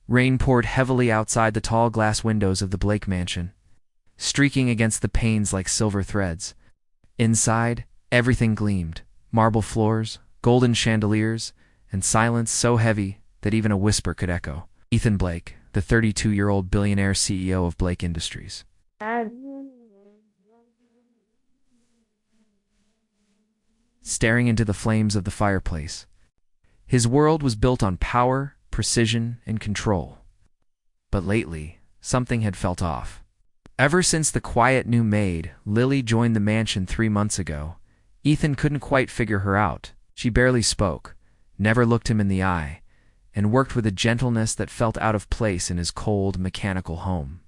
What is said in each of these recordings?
Rain poured heavily outside the tall glass windows of the Blake mansion, streaking against the panes like silver threads. Inside, everything gleamed: marble floors, golden chandeliers, and silence so heavy that even a whisper could echo. Ethan Blake, the 32-year-old billionaire CEO of Blake Industries. Staring into the flames of the fireplace. His world was built on power, precision, and control. But lately, something had felt off. Ever since the quiet new maid, Lily, joined the mansion 3 months ago, Ethan couldn't quite figure her out. She barely spoke, never looked him in the eye, and worked with a gentleness that felt out of place in his cold, mechanical home.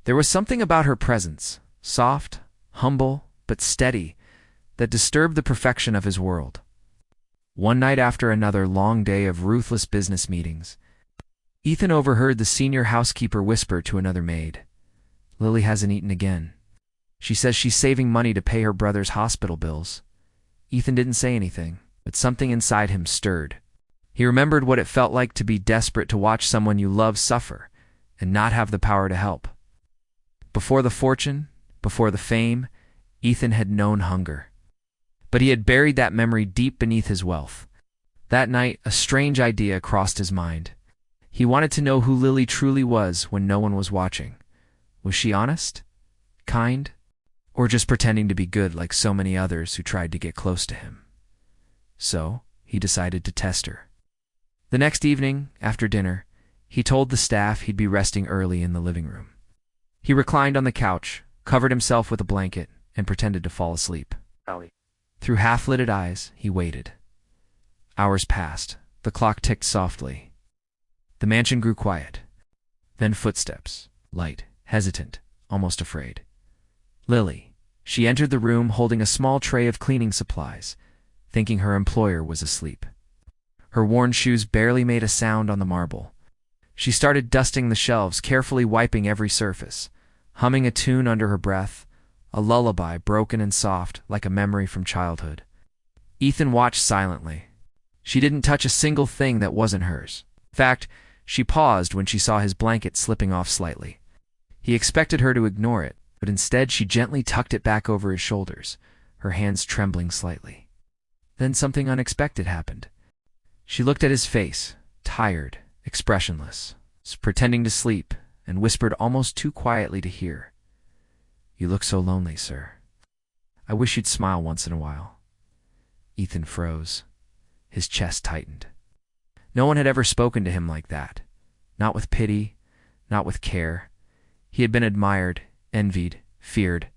There was something about her presence, soft, humble, but steady, that disturbed the perfection of his world. One night after another long day of ruthless business meetings, Ethan overheard the senior housekeeper whisper to another maid, "Lily hasn't eaten again. She says she's saving money to pay her brother's hospital bills." Ethan didn't say anything, but something inside him stirred. He remembered what it felt like to be desperate to watch someone you love suffer and not have the power to help. Before the fortune, before the fame, Ethan had known hunger. But he had buried that memory deep beneath his wealth. That night, a strange idea crossed his mind. He wanted to know who Lily truly was when no one was watching. Was she honest? Kind? Or just pretending to be good like so many others who tried to get close to him? So, he decided to test her. The next evening, after dinner, he told the staff he'd be resting early in the living room. He reclined on the couch, covered himself with a blanket, and pretended to fall asleep. Through half-lidded eyes, he waited. Hours passed. The clock ticked softly. The mansion grew quiet. Then footsteps, light, hesitant, almost afraid. Lily. She entered the room holding a small tray of cleaning supplies, thinking her employer was asleep. Her worn shoes barely made a sound on the marble. She started dusting the shelves, carefully wiping every surface, humming a tune under her breath, a lullaby broken and soft like a memory from childhood. Ethan watched silently. She didn't touch a single thing that wasn't hers. In fact, she paused when she saw his blanket slipping off slightly. He expected her to ignore it, but instead she gently tucked it back over his shoulders, her hands trembling slightly. Then something unexpected happened. She looked at his face, tired, expressionless, pretending to sleep, and whispered almost too quietly to hear, "You look so lonely, sir. I wish you'd smile once in a while." Ethan froze. His chest tightened. No one had ever spoken to him like that. Not with pity, not with care. He had been admired, envied, feared,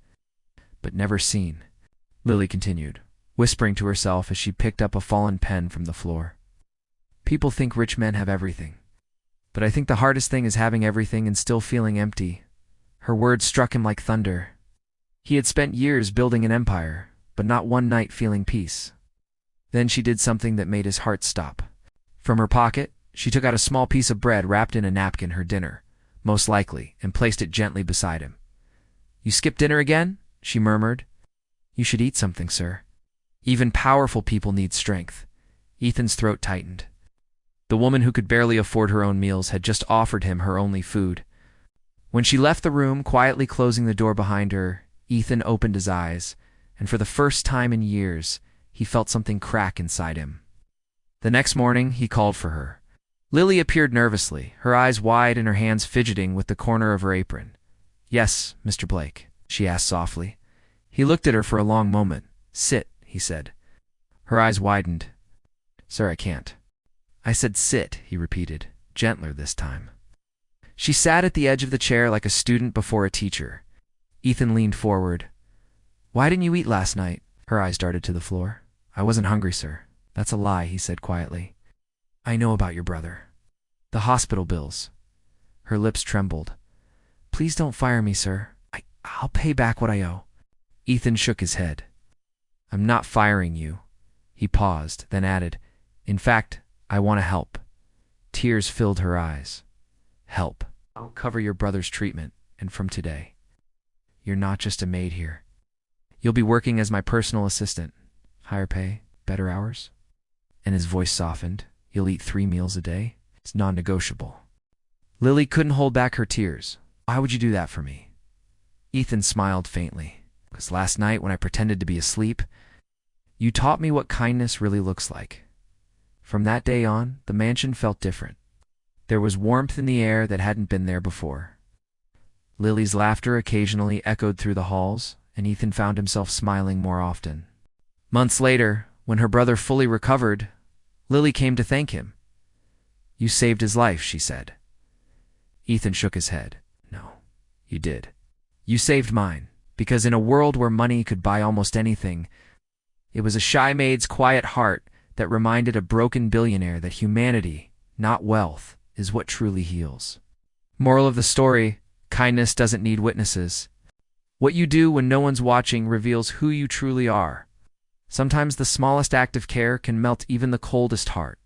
but never seen. Lily continued, whispering to herself as she picked up a fallen pen from the floor. "People think rich men have everything. But I think the hardest thing is having everything and still feeling empty." Her words struck him like thunder. He had spent years building an empire, but not one night feeling peace. Then she did something that made his heart stop. From her pocket, she took out a small piece of bread wrapped in a napkin, her dinner, most likely, and placed it gently beside him. "You skipped dinner again?" she murmured. "You should eat something, sir. Even powerful people need strength." Ethan's throat tightened. The woman who could barely afford her own meals had just offered him her only food. When she left the room, quietly closing the door behind her, Ethan opened his eyes, and for the first time in years, he felt something crack inside him. The next morning, he called for her. Lily appeared nervously, her eyes wide and her hands fidgeting with the corner of her apron. "Yes, Mr. Blake," she asked softly. He looked at her for a long moment. "Sit," he said. Her eyes widened. "Sir, I can't." "I said sit," he repeated, gentler this time. She sat at the edge of the chair like a student before a teacher. Ethan leaned forward. "Why didn't you eat last night?" Her eyes darted to the floor. "I wasn't hungry, sir." "That's a lie," he said quietly. "I know about your brother. The hospital bills." Her lips trembled. "Please don't fire me, sir. I'll pay back what I owe." Ethan shook his head. "I'm not firing you." He paused, then added, "In fact, I want to help." Tears filled her eyes. "Help. I'll cover your brother's treatment, and from today, you're not just a maid here. You'll be working as my personal assistant. Higher pay, better hours." And his voice softened. "You'll eat 3 meals a day. It's non-negotiable." Lily couldn't hold back her tears. Why would you do that for me? Ethan smiled faintly. Because last night when I pretended to be asleep, you taught me what kindness really looks like. From that day on, the mansion felt different. There was warmth in the air that hadn't been there before. Lily's laughter occasionally echoed through the halls, and Ethan found himself smiling more often. Months later, when her brother fully recovered, Lily came to thank him. You saved his life, she said. Ethan shook his head. No, you did. You saved mine, because in a world where money could buy almost anything, it was a shy maid's quiet heart that reminded a broken billionaire that humanity, not wealth, is what truly heals. Moral of the story: kindness doesn't need witnesses. What you do when no one's watching reveals who you truly are. Sometimes the smallest act of care can melt even the coldest heart.